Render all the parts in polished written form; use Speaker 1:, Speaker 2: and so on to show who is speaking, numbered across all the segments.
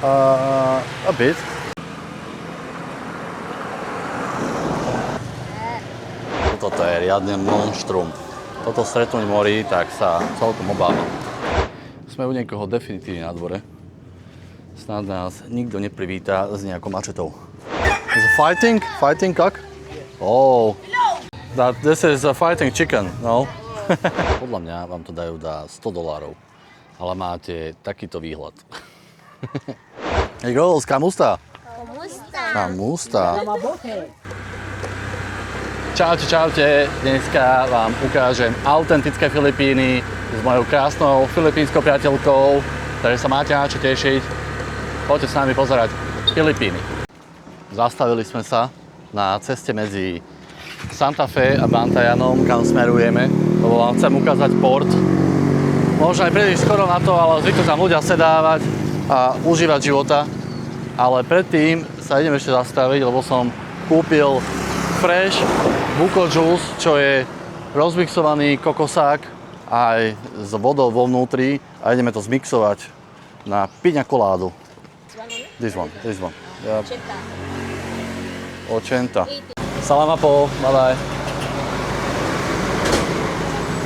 Speaker 1: A bit. Toto je riadne monštrum. Toto stretnúť v mori, tak sa celkom obávam. Sme u niekoho definitívne na dvore. Snad nás nikto neprivíta s nejakou mačetou. Is it fighting? Fighting cock? Oh. This is a fighting chicken, no? Podľa mňa vám to dajú za $100, ale máte takýto výhľad. Hey girls, kamusta? Kamusta. Čaute, čaute. Dneska vám ukážem autentické Filipíny s mojou krásnou filipínskou priateľkou, takže sa máte na čo tešiť. Poďte s nami pozerať Filipíny. Zastavili sme sa na ceste medzi Santa Fe a Bantayanom, kam smerujeme, lebo vám chcem ukázať port. Možno aj príliš skoro na to, ale zvyknú tam ľudia sedávať a užívať života. Ale predtým sa idem ešte zastaviť, lebo som kúpil fresh buko juice, čo je rozmixovaný kokosák aj s vodou vo vnútri a ideme to zmixovať na piña coládu. This one. Yeah. 80. Salama po, bye bye.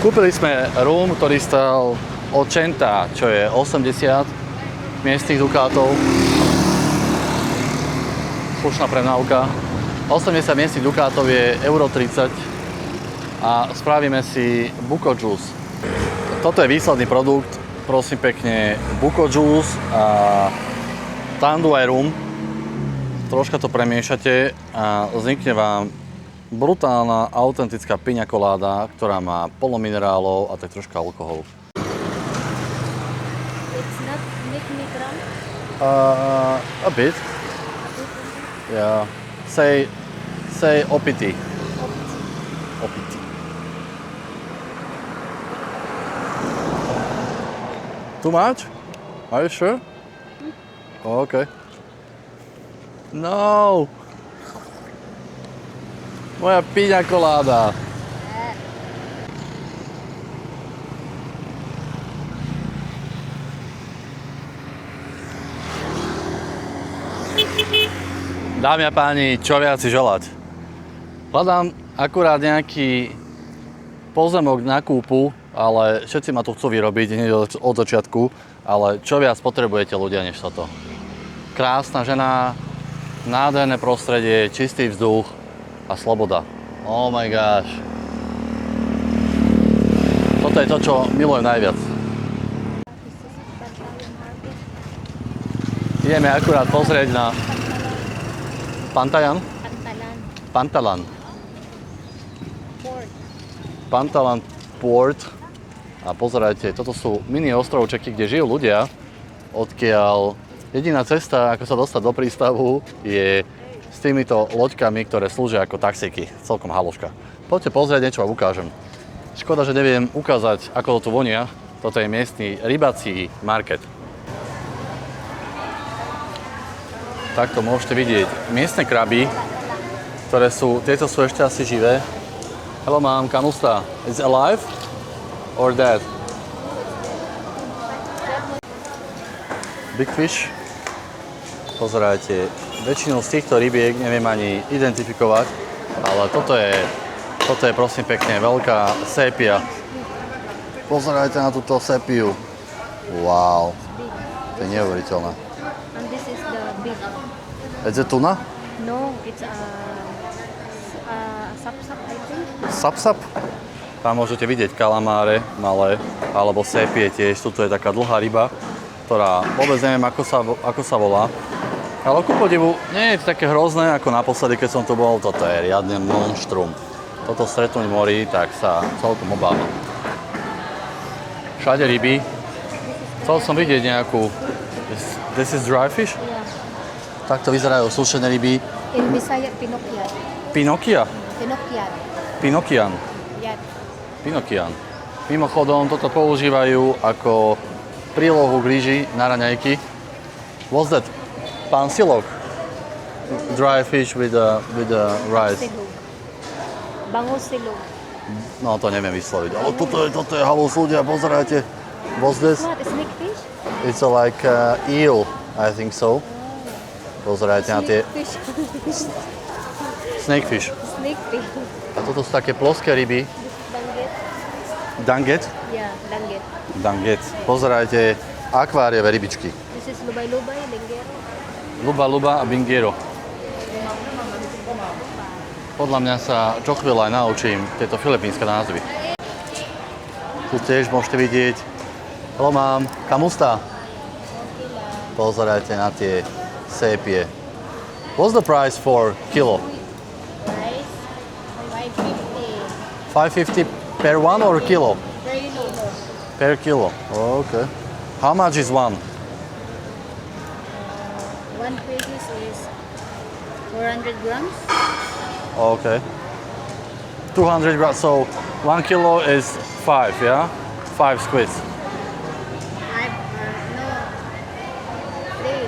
Speaker 1: Kúpili sme rum, ktorý stal 80, čo je 80 miestnych dukátov. Slušná premávka. 80 miestnych dukátov je €30 a spravíme si buko juice. Toto je výsledný produkt, prosím pekne, buko juice a tanduay rum. Troška to premiešate a vznikne vám brutálna, autentická piña coláda, ktorá má plno minerálov a tak troška alkoholu.
Speaker 2: It's not mikron?
Speaker 1: A bit. Yeah. Say opiti. Opiti. Too much? Are you sure? Oh, okay. No! Moja piña coláda. Dámy a páni, čo viac si želať? Hľadám akurát nejaký pozemok na kúpu, ale všetci ma tu chcú vyrobiť hneď od začiatku, ale čo viac potrebujete ľudia než toto? Krásna žena, nádherné prostredie, čistý vzduch a sloboda. Oh my gosh. Toto je to, čo milujem najviac. Ideme akurát pozrieť na Pantayan? Pantalan.
Speaker 2: Port.
Speaker 1: Pantalan Port. A pozerajte, toto sú mini ostrovčeky, kde žijú ľudia, odkiaľ jediná cesta, ako sa dostať do prístavu, je s týmito loďkami, ktoré slúžia ako taxíky. Celkom haluška. Poďte pozrieť, niečo vám ukážem. Škoda, že neviem ukázať, ako to tu vonia. Toto je miestny rybací market. Takto môžete vidieť miestne kraby, tieto sú ešte asi živé. Hello mom, kamusta. Is it alive or dead? Big fish. Pozerajte, väčšinu z týchto rybiek neviem ani identifikovať, ale toto je prosím pekne veľká sépia. Pozerajte na túto sépiu. Wow, to je neuveriteľné.
Speaker 2: And this is the big.
Speaker 1: Is it tuna?
Speaker 2: No, it's sap-sap, I think.
Speaker 1: Sap-sap? Tam môžete vidieť kalamáre malé, alebo sépie tiež. Tuto je taká dlhá ryba, ktorá vôbec neviem, ako sa volá. Ale ku podivu, nie je to také hrozné, ako naposledy, keď som tu bol. Toto je riadne monštrum. Toto stretnúť v mori, tak sa celkom obávam. Všade ryby. Chcel som vidieť nejakú... This is dry fish?
Speaker 2: Yeah.
Speaker 1: Takto vyzerajú sušené ryby.
Speaker 2: In Bisaya, Pinocchio.
Speaker 1: Pinokia?
Speaker 2: Pinocchio.
Speaker 1: Pinokian.
Speaker 2: Yeah.
Speaker 1: Pinokian. Mimochodom, toto používajú ako prílohu k ryži na raňajky. What's that? Pansilok. Dry fish with the rice.
Speaker 2: Silog. Bango silog.
Speaker 1: No, to neviem vysloviť. Ale toto je halus ľudia, pozerajte. What's this?
Speaker 2: What, snake fish?
Speaker 1: It's like eel. I think so. Pozerajte na tie
Speaker 2: Fish.
Speaker 1: snakefish.
Speaker 2: Snake fish.
Speaker 1: A toto sú také ploské ryby.
Speaker 2: Danget.
Speaker 1: Danget?
Speaker 2: Yeah, danget.
Speaker 1: Danget. Pozerajte akváriové rybičky.
Speaker 2: This is lubay-lubay, lingero.
Speaker 1: Luba a bingiero. Podľa mňa sa čo chvíľa aj naučím tieto filipínske názvy. Tu tiež môžete vidieť. Hello, mám. Kamusta? Pozerajte na tie sépie. What's the price for kilo?
Speaker 2: Rice, 550.
Speaker 1: 550 per one or kilo?
Speaker 2: Very low.
Speaker 1: Per kilo. Okay. How much is one?
Speaker 2: 1 kg is 400 grams.
Speaker 1: Okay. 200 grams. So 1 kilo is 5, yeah? 5 squids.
Speaker 2: No.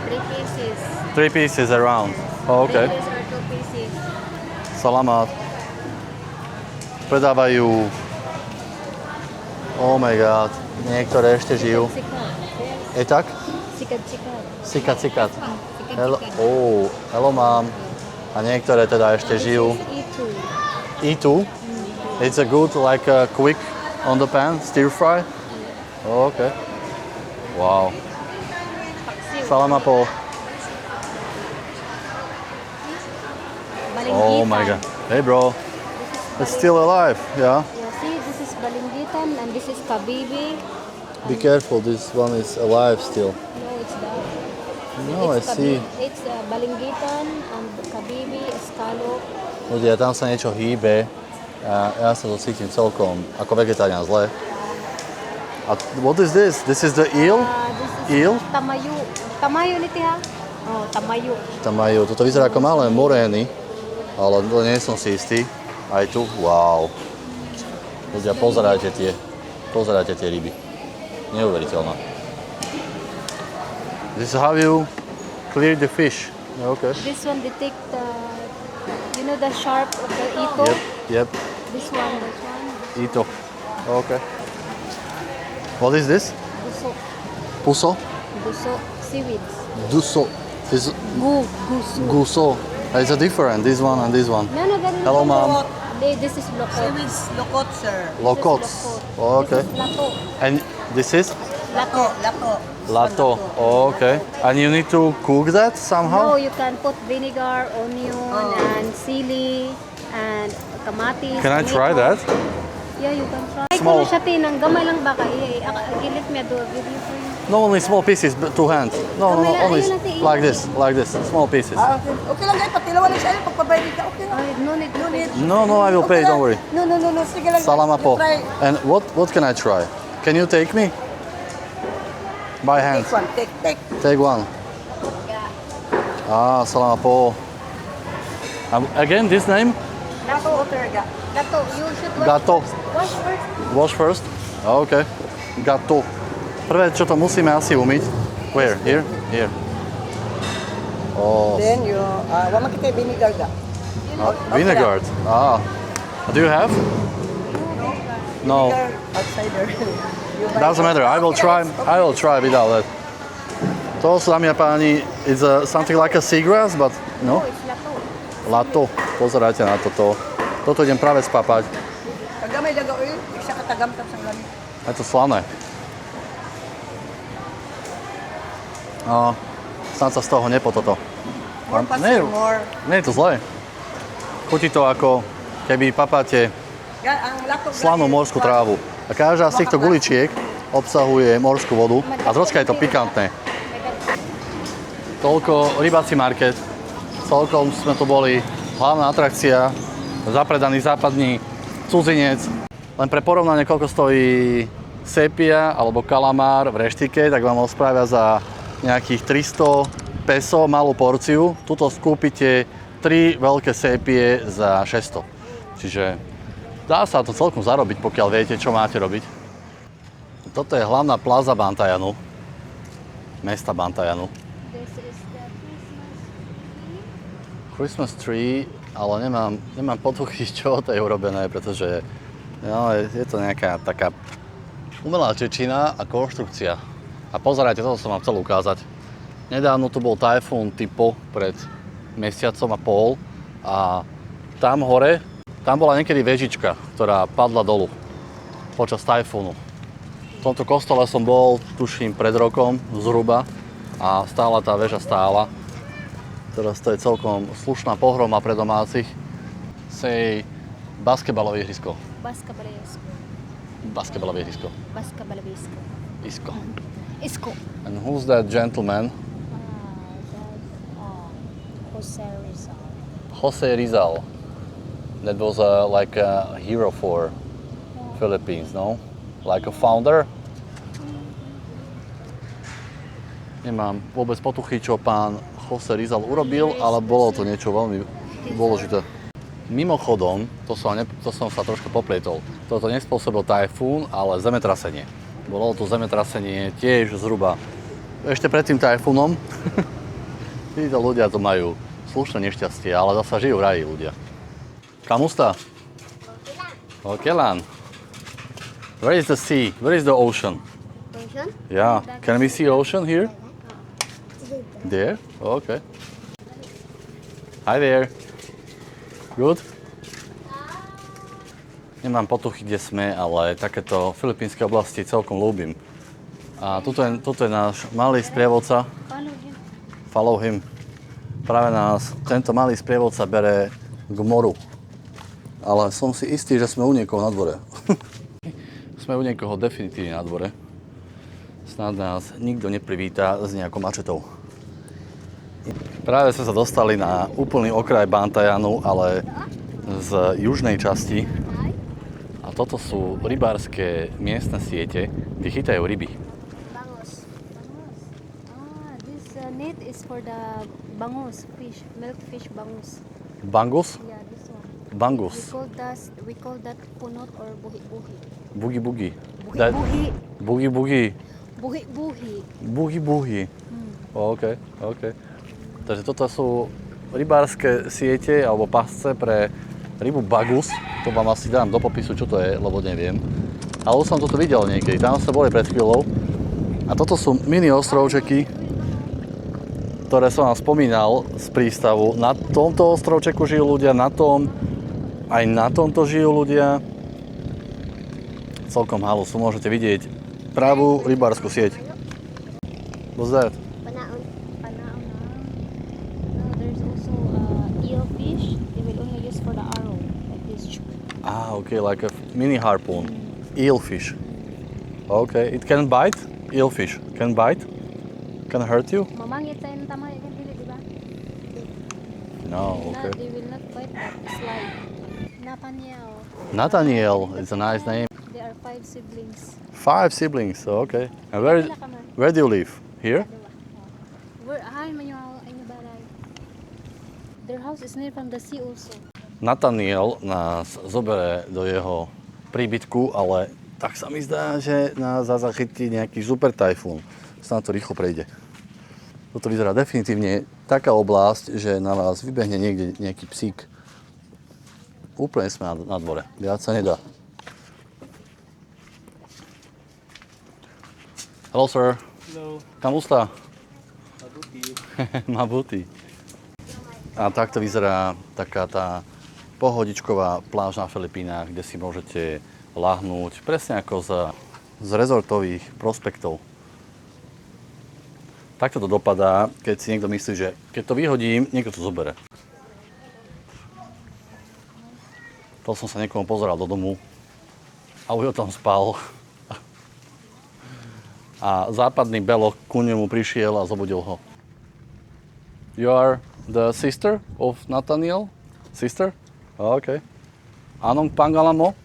Speaker 2: Three pieces.
Speaker 1: 3 pieces around. Okay.
Speaker 2: 3 pieces or 2 pieces.
Speaker 1: Salamat. Predávajú. Oh my god. Niektoré ešte žijú.
Speaker 2: Sikat.
Speaker 1: Je tak?
Speaker 2: Sikat.
Speaker 1: Sikat. Hello.
Speaker 2: Sikat.
Speaker 1: Oh, hello mám. A niektoré teda ešte žijú.
Speaker 2: E2.
Speaker 1: E2? It's a good, like quick on the pan, stir fry? Okay. Wow. Salamat po. Oh my god. Hey bro. It's still alive, yeah?
Speaker 2: Yeah, see, this is balinggitan and this is kabibi.
Speaker 1: Be careful, this one is alive still.
Speaker 2: No, it's that.
Speaker 1: No, I see.
Speaker 2: It's balinggitan and kabibi, escallop.
Speaker 1: Ľudia, tam sa niečo hýbe. Ja sa to cítim celkom ako vegetarián zle. A what is this? This is the eel?
Speaker 2: This is
Speaker 1: Eel?
Speaker 2: tamayo. Tamayo niti ha? Oh, tamayo.
Speaker 1: Tam majú, toto vyzerá ako malé morény, ale to nie som si istý. Aj tu, wow. Ľudia, pozerajte tie ryby. Neuveriteľné. This is how you clear the fish. Okay.
Speaker 2: This one they take the, you know the sharp of the ito?
Speaker 1: Yep.
Speaker 2: This one.
Speaker 1: Ito. Okay. What is this?
Speaker 2: Guso.
Speaker 1: Puso?
Speaker 2: Guso. Seaweeds.
Speaker 1: Duso. Is
Speaker 2: Guso.
Speaker 1: guso. It's a different, this one and this one.
Speaker 2: No, ganun.
Speaker 1: Hello, ma'am.
Speaker 2: This is lokot.
Speaker 3: Seaweeds lokot, sir.
Speaker 1: Lokots. Oh, okay.
Speaker 2: This is lato.
Speaker 1: And this is?
Speaker 3: Lato, lato.
Speaker 1: Lato. Oh, okay. And you need to cook that
Speaker 2: No,
Speaker 1: somehow?
Speaker 2: you can put vinegar, onion, and sili, and kamatis.
Speaker 1: Can I try that?
Speaker 2: Yeah, you can try.
Speaker 1: Small.
Speaker 2: Small. Kung siya tinang, gamay lang baka. Gilit me do, give you free.
Speaker 1: No, only small pieces, but two hands. No,
Speaker 2: Kamila,
Speaker 1: only
Speaker 2: ayun natin,
Speaker 1: like this, small pieces.
Speaker 3: Okay. Okay lang guys, patilawan lang siya. Pagpabayad ka, okay lang.
Speaker 2: Ay, no need, no need.
Speaker 1: No, I will pay, don't worry.
Speaker 3: No. Sige lang.
Speaker 1: Salama po.
Speaker 3: Try.
Speaker 1: And what can I try? Can you take me? By hand.
Speaker 3: Take one, take.
Speaker 1: Take one. Ah, salama po. Again, this name?
Speaker 3: Lato, water ga.
Speaker 2: Gato, you should wash
Speaker 1: Gato.
Speaker 2: first. Wash first.
Speaker 1: Wash first? Okay. Gato. Prvé, čo to musíme asi umyť. Where? Here? Here. Oh,
Speaker 3: Then you, wala kita vinegar ga.
Speaker 1: vinegar. Ah. Do you have? No.
Speaker 3: Vinegar outside there. You buy-
Speaker 1: Doesn't matter. I will try without that. To sú, dámy a páni, it's something like a seagrass, but no.
Speaker 2: Oh, it's lato.
Speaker 1: Lato. Pozerajte na toto. Toto idem práve spapať.
Speaker 3: Kagamay daga oil, isa katagam tap sang lami.
Speaker 1: Je to slané. No, snad sa z toho nepototo.
Speaker 3: More pasir, more.
Speaker 1: Nie je to zlé. Chutí to ako keby papáte
Speaker 3: Ang lato.
Speaker 1: slanú morskú trávu. A každá z týchto guličiek obsahuje morskú vodu a troška je to pikantné. Toľko rybáci market. Celkom sme tu boli. Hlavná atrakcia, zapredaný západný cudzinec. Len pre porovnanie, koľko stojí sepia alebo kalamár v reštike, tak vám ho spravia za nejakých 300 peso malú porciu. Tuto skúpite 3 veľké sepie za 600. Čiže dá sa to celkom zarobiť, pokiaľ viete, čo máte robiť. Toto je hlavná plaza Bantayanu. Mesta Bantayanu.
Speaker 2: This is the
Speaker 1: Christmas tree, ale nemám potuchy, z čoho to je urobené, pretože no, je to nejaká taká umelá čečina a konštrukcia. A pozerajte, toto som vám chcel ukázať. Nedávno tu bol tajfún Tipo pred mesiacom a pol a tam hore, tam bola niekedy vežička, ktorá padla dolu počas tajfúnu. V tomto kostole som bol, tuším, pred rokom zhruba a stála tá väža stála. Teraz to je celkom slušná pohroma pre domácich. Say basketbalové ihrisko. Basketbalové ihrisko. Isko.
Speaker 2: Isko.
Speaker 1: And who's that gentleman?
Speaker 2: Jose Rizal.
Speaker 1: Jose Rizal. That was like a hero for Philippines, no? Like a founder. Nemám vôbec potuchy, čo pán Jose Rizal urobil, ale bolo to niečo veľmi dôležité. Mimochodom, to som sa trošku poplietol, toto nespôsobil tajfún, ale zemetrasenie. Bolo to zemetrasenie tiež zhruba ešte pred tým tajfúnom. Títo ľudia to majú slušné nešťastie, ale zasa žijú v raji ľudia. Kamusta? Okelan. Where is the sea? Where is the ocean?
Speaker 2: Ocean?
Speaker 1: Yeah. Can we see ocean here? There? Okay. Hi there. Good? Nemám potuchy, kde sme, ale takéto filipínske oblasti celkom ľúbim. A tuto je náš malý sprievodca. Follow him. Práve nás tento malý sprievodca bere k moru. Ale som si istý, že sme u niekoho na dvore. Sme u niekoho definitívne na dvore. Snad nás nikto neprivíta s nejakou mačetou. Práve sme sa dostali na úplný okraj Bantayanu, ale z južnej časti. A toto sú rybárske miestne siete, kde chytajú ryby.
Speaker 2: Net is for the bangus fish, milk fish bangus.
Speaker 1: Bangus?
Speaker 2: Yeah, this one.
Speaker 1: Bangus.
Speaker 2: We call that punot or buhi-buhi.
Speaker 1: Bugi-bugi.
Speaker 2: Buhi-buhi.
Speaker 1: Bugi-bugi.
Speaker 2: Buhi-buhi.
Speaker 1: Bugi-bugi. OK. Takže toto sú rybárske siete alebo pasce pre rybu bagus. To vám asi dám do popisu, čo to je, lebo neviem. Ale už som toto videl niekedy, tam sme boli pred chvíľou. A toto sú mini ostrovčeky, ktoré som vám spomínal z prístavu. Na tomto ostrovčeku žijú ľudia, aj na tomto žijú ľudia. Celkom halus, môžete vidieť pravú rybárskú sieť. What's that?
Speaker 2: Panaon. No, there's also eel fish. They will only use for the arrow, like this.
Speaker 1: Okay, like a mini harpoon. Eelfish. Okay, it can bite? Eelfish can bite? Can hurt you?
Speaker 2: Mamangit tayo ng tama kan dili, di ba?
Speaker 1: No, okay.
Speaker 2: They will not bite but slide. Nathaniel.
Speaker 1: Nathaniel, it's a nice name.
Speaker 2: There are 5 siblings.
Speaker 1: 5 siblings, okay. And where do you live? Here?
Speaker 2: Hi, Manuel, baray. Their house is near from the sea also.
Speaker 1: Nathaniel nás zobere do jeho príbytku, ale tak sa mi zdá, že nás zachytí nejaký super tajfún. Snáď to rýchlo prejde. Toto vyzerá definitívne taká oblasť, že na vás vybehne niekde nejaký psík. Úplne sme na dvore, viac sa nedá. Hello, sir.
Speaker 4: Hello.
Speaker 1: Kamusta?
Speaker 4: Mabuti.
Speaker 1: Mabuti. A takto vyzerá taká tá pohodičková pláž na Filipínach, kde si môžete lahnúť presne ako z rezortových prospektov. Takto to dopadá, keď si niekto myslí, že keď to vyhodím, niekto to zobere. To som sa niekomu pozeral do domu a už o tom spal. A západný belok ku nemu prišiel a zobudil ho. You are the sister of Nathaniel? Sister? Oh, okay. Anong pangalan mo?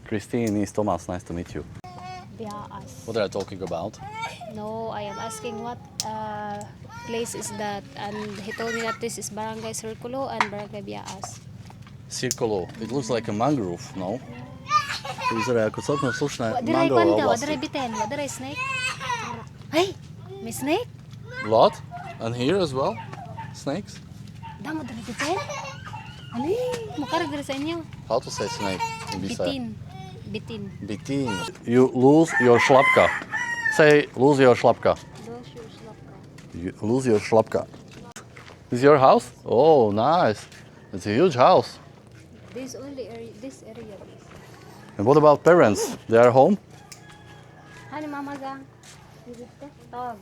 Speaker 1: Christine is Thomas. Nice to meet you.
Speaker 2: Biaas.
Speaker 1: What are you talking about?
Speaker 2: No, I am asking what place is that, and he told me that this is Barangay Circulo and Barangay Biaas.
Speaker 1: Circolo. It looks like a mangrove, no? To vyzerá ako celkom slušné
Speaker 2: Wadaray
Speaker 1: mangrove
Speaker 2: panda,
Speaker 1: oblasti.
Speaker 2: wadaray biten, wadaray snake. Hey, may snake?
Speaker 1: Lot? And here as well? Snakes?
Speaker 2: Damo wadaray biten? Ali, makarag diri sa inyo.
Speaker 1: How to say snake in Bisaya?
Speaker 2: Bitin.
Speaker 1: Bitin. You lose your šlapka. Say lose your šlapka.
Speaker 2: Lose lose your slapka.
Speaker 1: You lose your šlapka. Is your house? Oh, nice. It's a huge house.
Speaker 2: This only area, this area.
Speaker 1: And what about parents? They are home?
Speaker 2: Hani mama ga? Tawag.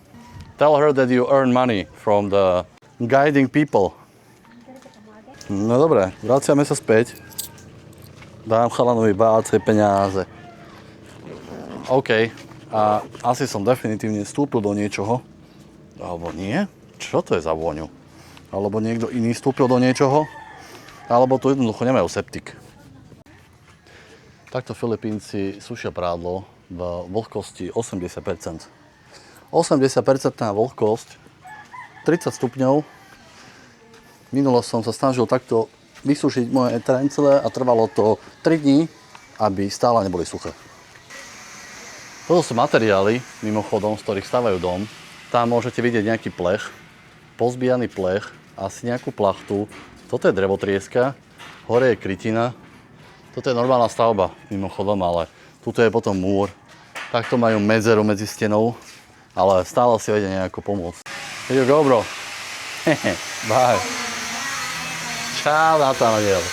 Speaker 1: Tell her that you earn money from the guiding people. No dobre, vraciame sa späť. Dám chalanovi báce peniaze. OK, a asi som definitívne vstúpil do niečoho. Alebo nie? Čo to je za vôňu? Alebo niekto iný vstúpil do niečoho? Alebo tu jednoducho nemajú septik. Takto Filipínci sušia prádlo v vlhkosti 80%. 80% vlhkosť, 30 stupňov. Minulo som sa snažil takto vysušiť moje trencele a trvalo to 3 dní, aby stále neboli suché. Toto sú materiály, mimochodom, z ktorých stavajú dom. Tam môžete vidieť nejaký plech, pozbijaný plech, asi nejakú plachtu. Toto je drevotrieska, hore je krytina. Toto je normálna stavba, mimochodom, ale tuto je potom múr. Takto majú medzeru medzi stenou, ale stále si vedia nejako pomôcť. Here you go, bro. Bye. Čau, Nathaniel.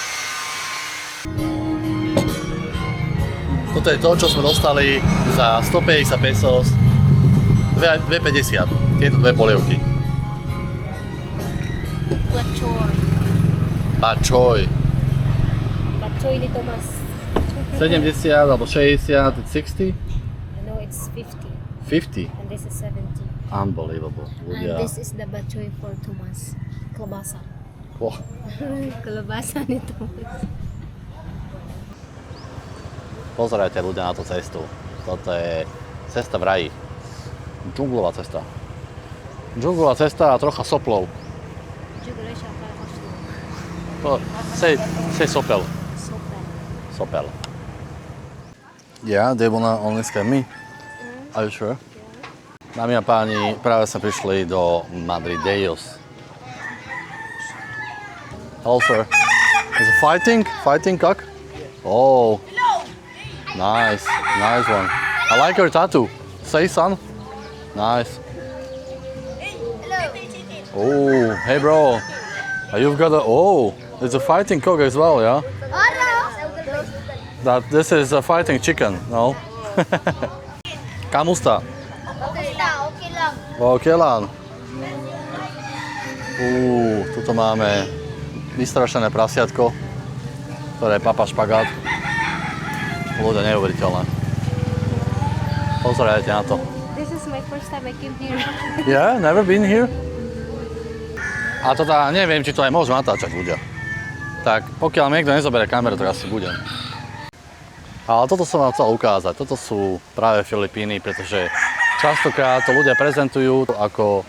Speaker 1: Toto je to, čo sme dostali za 150 pesos. 2,50. Tieto dve polievky.
Speaker 2: Bachoy.
Speaker 1: Bachoy.
Speaker 2: Bachoy ni Tomas.
Speaker 1: 70 alebo 60, it's 60?
Speaker 2: No, it's 50.
Speaker 1: 50?
Speaker 2: And this is 70.
Speaker 1: Unbelievable.
Speaker 2: And this is the bachoy for Tomas. Klobasa.
Speaker 1: Oh.
Speaker 2: Klobasa ni Tomas.
Speaker 1: Pozerajte ľudia na tú cestu. Toto je cesta v raji. Džunglová cesta. Džunglová cesta a trocha soplov. Say sopel. Sopel. Yeah, they wanna only scam me. Are you sure? Dámy a páni, práve sme prišli do Madridejos. Hello, sir. Is it fighting? Fighting cock? Oh. Nice. Nice one. I like your tattoo. Say, son. Nice. Oh, hey, bro. You've got a... Oh, it's a fighting cock as well, yeah? This is a fighting chicken, no? Kamusta?
Speaker 4: Okay lang.
Speaker 1: Okay lang. Tuto máme vystrašené prasiatko, ktoré papa špagát. Ľudia, neuveriteľné. Pozerajte na to.
Speaker 2: This is my first time I came here.
Speaker 1: Yeah, never been here? A to neviem, či to aj môžu natáčať ľudia. Tak pokiaľ mi niekto nezoberie kameru, tak asi budem. Ale toto som vám chcel ukázať. Toto sú práve Filipíny, pretože častokrát to ľudia prezentujú ako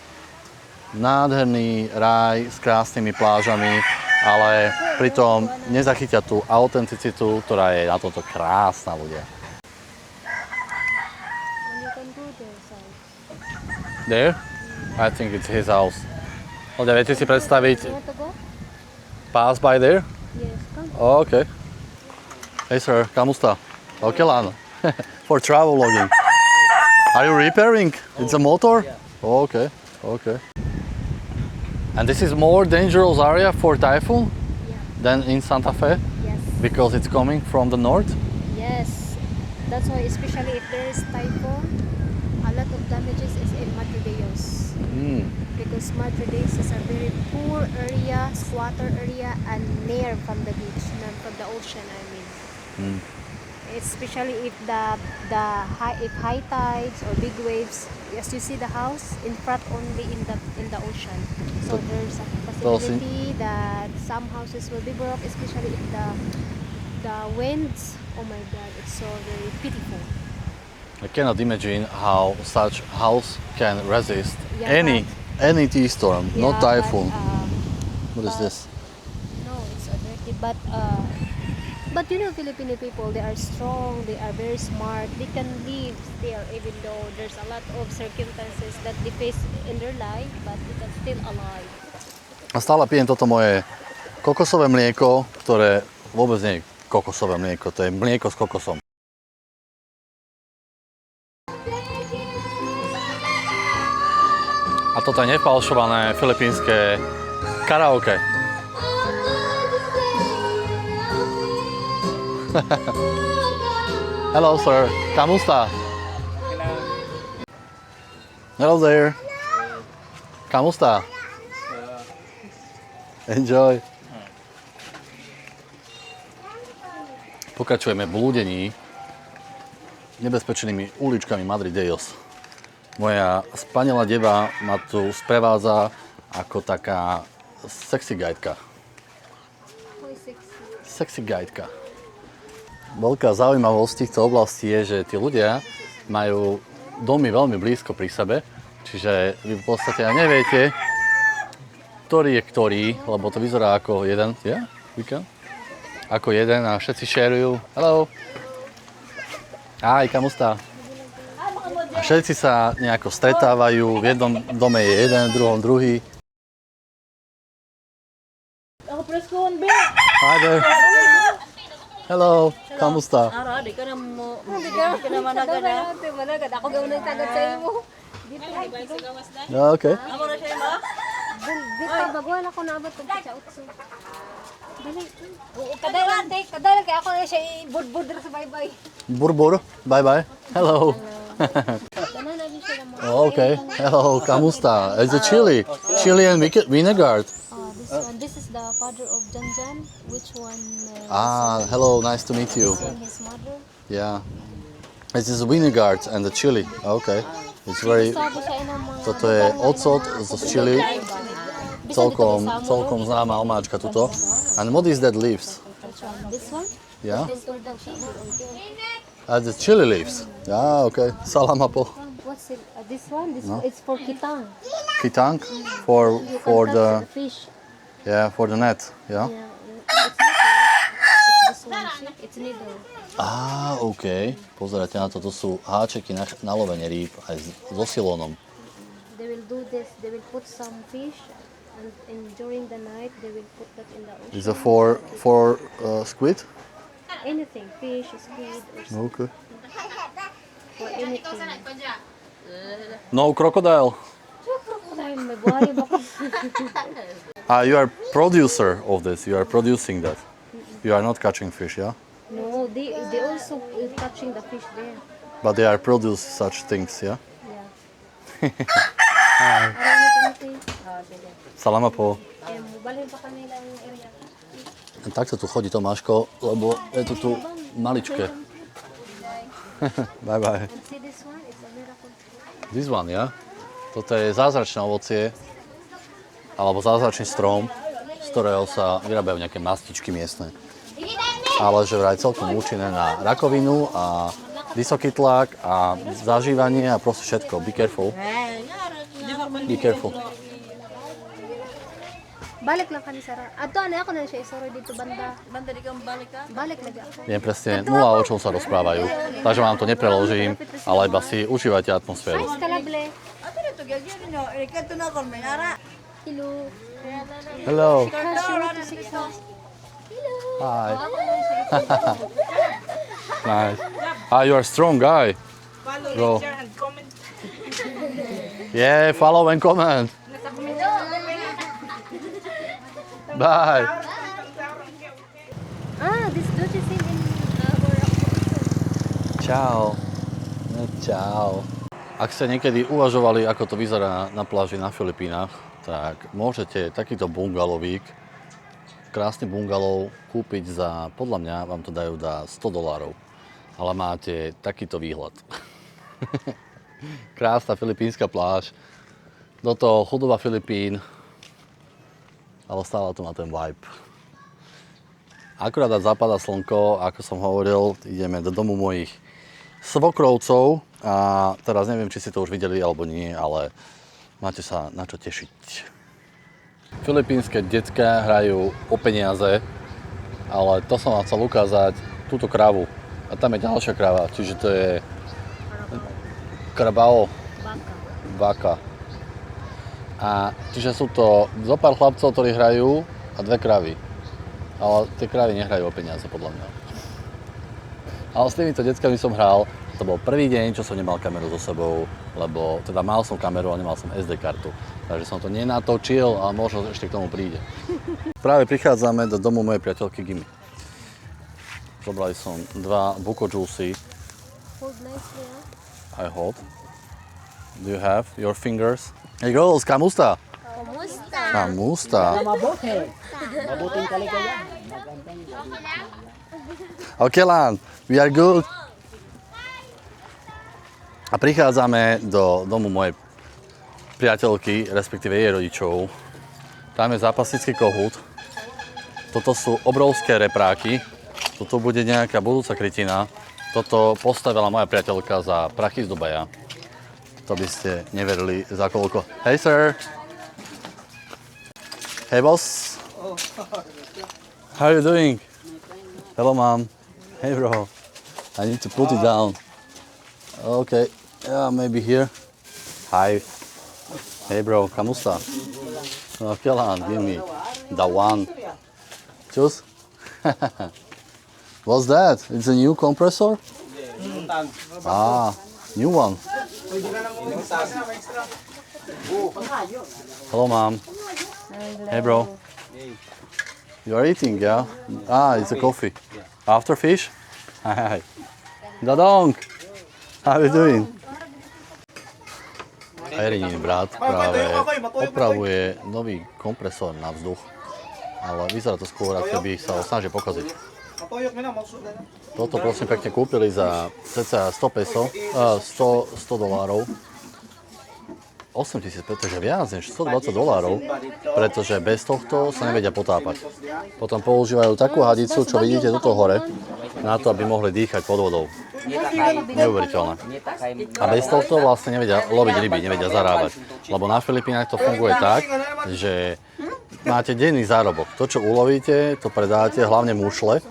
Speaker 1: nádherný raj s krásnymi plážami, ale pritom nezachytia tú autenticitu, ktorá je na toto krásna, ľudia.
Speaker 2: And you can go there, side.
Speaker 1: There? I think it's his house. Ľudia, viete si predstaviť
Speaker 2: You want to go?
Speaker 1: pass by there?
Speaker 2: Yes, come.
Speaker 1: Oh, okay. Hey sir, kamusta? Okay lang. For travel logging. Are you repairing? It's a motor? Oh, okay, okay. And this is more dangerous area for typhoon than in Santa Fe?
Speaker 2: Yes.
Speaker 1: Because it's coming from the north?
Speaker 2: Yes. That's why, especially if there is typhoon, a lot of damages is in Madridejos. Because Madridejos is a very poor area, squatter area, and near from the beach, not from the ocean, I mean. Especially if if high tides or big waves, as you see the house in front only in the ocean. So there's a possibility that some houses will be broke, especially if the winds. Oh my God, it's so very pitiful.
Speaker 1: I cannot imagine how such house can resist
Speaker 2: Yeah,
Speaker 1: any tea storm, not typhoon. What is this?
Speaker 2: No, it's dirty. But you know, Filipino people, they are strong, they are very smart, they can live still even though there's a lot of circumstances that they face in their life, but they can still alive.
Speaker 1: A stále pijem toto moje kokosové mlieko, ktoré vôbec nie je kokosové mlieko, to je mlieko s kokosom. A toto je nefalšované filipínske karaoke. Hello, sir. Kamusta? Hello there. Kamusta? Enjoy. Pokračujeme v blúdení nebezpečnými uličkami Madrid de Dios. Moja spanilá deva ma tu sprevádza ako taká sexy guideka. Sexy guideka. Veľká zaujímavosť týchto oblastí je, že tí ľudia majú domy veľmi blízko pri sebe, čiže vy v podstate neviete, ktorý je ktorý, lebo to vyzerá ako jeden, ako jeden a všetci šerujú. Hello. Hi, kamusta? A všetci sa nejako stretávajú, v jednom dome je jeden, v druhom druhý. Hi there. Hello, kamusta?
Speaker 3: Di ka na mo. Di ka na managada.
Speaker 2: Managad ako gaunang tagad sa imo.
Speaker 1: Okay.
Speaker 3: Amo na siya mo?
Speaker 2: Dito baguhan ako naabot kung sa utso. Dali. Kadalan kay ako na siya ibud-bud sa bye-bye.
Speaker 1: Burbur, bye bye. Hello.
Speaker 2: Tanan na din sila mo.
Speaker 1: Okay. Hello, kamusta? It's a chili. Chili and vinegar.
Speaker 2: This is the father of Janjan. Which one?
Speaker 1: Hello, nice to meet you.
Speaker 2: And his mother.
Speaker 1: Yeah. This is vinegar and the chili. Okay. It's very...
Speaker 2: Sabi siya ng mga...
Speaker 1: Toto je ocot z chili. Celkom známa omáčka tuto. And what is that leaves?
Speaker 2: This one?
Speaker 1: Yeah?
Speaker 2: This one daw siya.
Speaker 1: The chili leaves. Yeah, okay. Salamat po.
Speaker 2: What's it? This one? It's for kitang.
Speaker 1: Kitang for
Speaker 2: You can
Speaker 1: the
Speaker 2: touch the fish.
Speaker 1: for the net. Yeah.
Speaker 2: Yeah. It's not here. It's this one. See? It's needle.
Speaker 1: OK. Pozerajte na to, to sú háčeky na lovenie rýb aj so silónom.
Speaker 2: They will do this. They will put some fish, and during the night they will put that in the ocean.
Speaker 1: Is it for squid?
Speaker 2: Anything, fish, squid, or something.
Speaker 1: Okay.
Speaker 2: For anything.
Speaker 1: No crocodile.
Speaker 2: Ay, may buhay ba ko?
Speaker 1: You are producer of this. You are producing that. You are not catching fish, yeah?
Speaker 2: No, they also touching the fish there.
Speaker 1: But they are produce such things, yeah?
Speaker 2: Yeah. Anything.
Speaker 1: Salamat po.
Speaker 2: Balhin pa kanila yung area.
Speaker 1: Tak sa tu chodí Tomáško, lebo je to tu maličké. Bye bye.
Speaker 2: And see this one? It's a miracle.
Speaker 1: This one, ja? Toto je zázračné ovocie, alebo zázračný strom, z ktorého sa vyrábajú nejaké mastičky miestne. Ale že vraj celkom účinné na rakovinu a vysoký tlak a zažívanie a proste všetko. Be careful. Be careful.
Speaker 2: Balik lang kami Sara. Ato ano ako na siya isoro dito banda.
Speaker 3: Banda di kang balik ka?
Speaker 2: Balik lagi ako.
Speaker 1: Viem presne nula, o čom sa rozprávajú, takže vám to nepreložím, ale iba si užívajte atmosféru.
Speaker 2: Ay, skalable.
Speaker 3: Ato na to gyagyan niyo. Ikaw na kon may ara.
Speaker 2: Hello.
Speaker 1: Hello.
Speaker 2: Hello.
Speaker 1: Hi. Nice. You are a strong guy. Go.
Speaker 3: And comment.
Speaker 1: Yeah, follow and comment. Bye.
Speaker 2: This dude is in Boracay.
Speaker 1: Ciao. Ciao. Ak ste niekedy uvažovali, ako to vyzerá na pláži na Filipínach, tak môžete takýto bungalovík, krásny bungalov, kúpiť za, podľa mňa vám to dajú za $100, ale máte takýto výhľad. Krásna filipínska pláž, do toho chudoba Filipín, ale stále to má ten vibe. Akurát zapadá slnko, ako som hovoril, ideme do domu mojich svokrovcov a teraz neviem, či si to už videli alebo nie, ale máte sa na čo tešiť. Filipínske decká hrajú o peniaze, ale to som vám chcel ukázať, túto kravu. A tam je ďalšia krava, čiže to je Carabao. Baka. A čiže sú to zo pár chlapcov, ktorí hrajú a dve kravy. Ale tie kravy nehrajú o peniaze, podľa mňa. Ale s týmito deckami som hral To bol prvý deň, čo som nemal kameru so sebou, lebo teda mal som kameru a nemal som SD kartu. Takže som to nenatočil, ale možno ešte k tomu príde. Práve prichádzame do domu mojej priateľky Gimi. Zobrali som 2 buko juicy.
Speaker 2: Hold nicely, huh?
Speaker 1: I hold. Do you have your fingers? Hey girls, kamusta?
Speaker 2: Kumusta?
Speaker 1: Kamusta.
Speaker 5: Mabuting kaligayahan.
Speaker 1: Okay, Lan, we are good. A prichádzame do domu mojej priateľky, respektíve jej rodičov. Tam je zápasnický kohút. Toto sú obrovské repráky. Toto bude nejaká budúca krytina. Toto postavila moja priateľka za prachy z Dubaja. To by ste neverili za koľko. Hey sir! Hey boss! How are you doing? Hello mom. Hey bro. I need to put it down. Okay, yeah, maybe here. Hi. Hey bro, kamusta? Okay, Lan, give me the one. Choose? What's that? It's a new compressor? Ah, new one. Hello mom. Hey bro. You are eating, yeah? Ah, it's a coffee. After fish? Hi. Dadong! How are you doing? Erinin brat práve opravuje nový kompresor na vzduch, ale vyzerá to skôr, ako by sa ho snažil pokaziť. Toto prosím pekne kúpili za cca 100 peso, $100. 8 000, pretože viac než $120, pretože bez tohto sa nevedia potápať. Potom používajú takú hadicu, čo vidíte tuto hore, na to, aby mohli dýchať pod vodou. Neuveriteľné. A bez tohto vlastne nevedia loviť ryby, nevedia zarábať. Lebo na Filipínach to funguje tak, že máte denný zárobok. To, čo ulovíte, to predáte, hlavne mušle.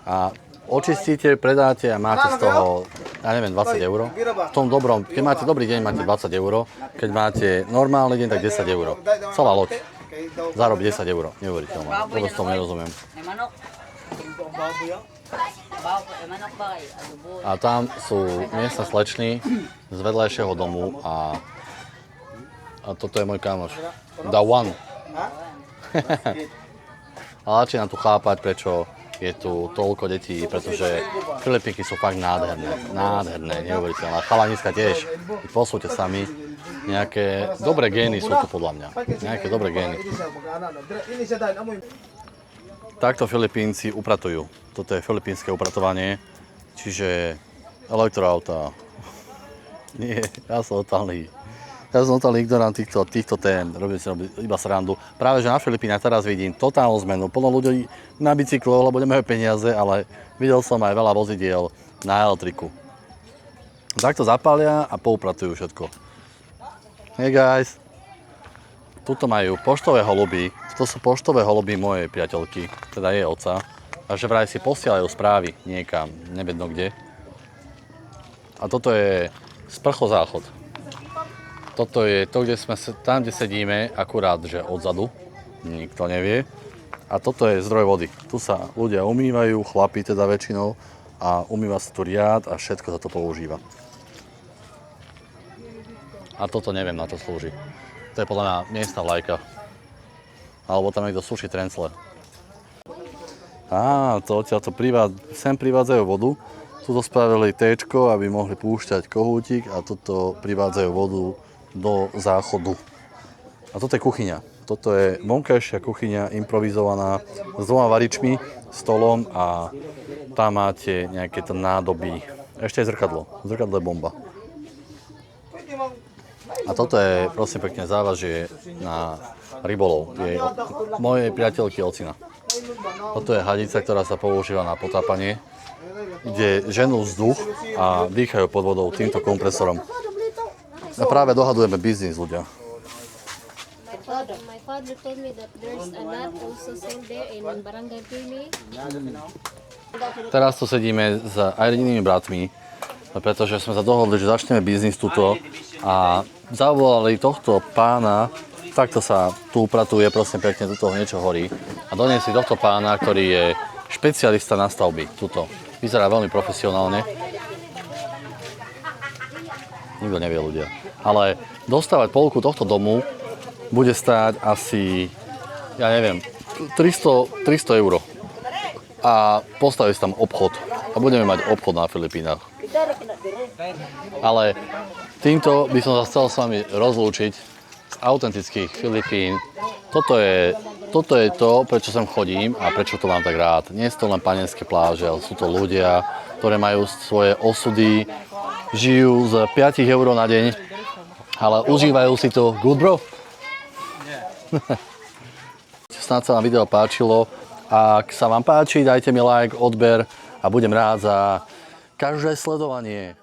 Speaker 1: A očistíte, predáte a máte z toho, ja neviem, 20 €. V tom dobrom, keď máte dobrý deň, máte 20 €. Keď máte normálny deň, tak 10 €. Celá loď. Zárob 10 €. Neuveriteľné. Vôbec tomu nerozumiem. A tam sú miestne slečny z vedľajšieho domu a toto je môj kamoš. The one. A začínam tu chápať, prečo je tu toľko detí, pretože Filipínky sú fakt nádherné, neuveriteľné. Chalaniska tiež, posúďte sami, nejaké dobré gény sú tu podľa mňa, nejaké dobré gény. Takto Filipínci upratujú. Toto je filipínske upratovanie, čiže elektroauta. Nie, ja som totálny ignorant týchto tém, robím si iba srandu. Práve, že na Filipínach teraz vidím totálnu zmenu, plno ľudí na bicykloch, lebo nemajú peniaze, ale videl som aj veľa vozidiel na elektriku. Takto zapália a poupratujú všetko. Hey guys, tuto majú poštové holuby, to sú poštové holuby mojej priateľky, teda jej otca. A že vraj si posielajú správy niekam, nevedno kde. A toto je sprchozáchod. Toto je to, tam, kde sedíme, akurát, že odzadu. Nikto nevie. A toto je zdroj vody. Tu sa ľudia umývajú, chlapi teda väčšinou. A umýva sa tu riad a všetko sa to používa. A toto neviem, na to slúži. To je podľa mňa miestna vlajka. Alebo tam niekto suší trencle. Sem privádzajú vodu. Tuto spravili téčko, aby mohli púšťať kohútik a toto privádzajú vodu do záchodu. A toto je kuchyňa. Toto je vonkajšia kuchyňa improvizovaná s 2 varičmi, stolom a tam máte nejaké to nádoby. Ešte je zrkadlo. Zrkadlo je bomba. A toto je, prosím pekne, závažie na rybolov. Je mojej priateľky ocina. Toto je hadica, ktorá sa používa na potápanie, kde ženú vzduch a dýchajú pod vodou týmto kompresorom. A práve dohadujeme biznis ľudia.
Speaker 2: My father told me that there's a lot also same there in Barangay Pili.
Speaker 1: Teraz tu sedíme s Irinými bratmi, pretože sme sa dohodli, že začneme biznis tuto a zavolali tohto pána. Takto sa tu upratuje, prosím pekne, tuto niečo horí. A doniesli tohto pána, ktorý je špecialista na stavby, tuto. Vyzerá veľmi profesionálne. Nikto nevie, ľudia. Ale dostávať polku tohto domu bude stáť asi, ja neviem, 300 euro. A postaví sa tam obchod. A budeme mať obchod na Filipínach. Ale týmto by som sa chcel s vami rozlúčiť z autentických Filipín. Toto je to, prečo sem chodím a prečo to mám tak rád. Nie sú to len panenské pláže, ale sú to ľudia, ktorí majú svoje osudy, žijú z 5 eur na deň, ale užívajú si to. Good, bro? Snáď sa vám video páčilo. Ak sa vám páči, dajte mi like, odber a budem rád za každé sledovanie.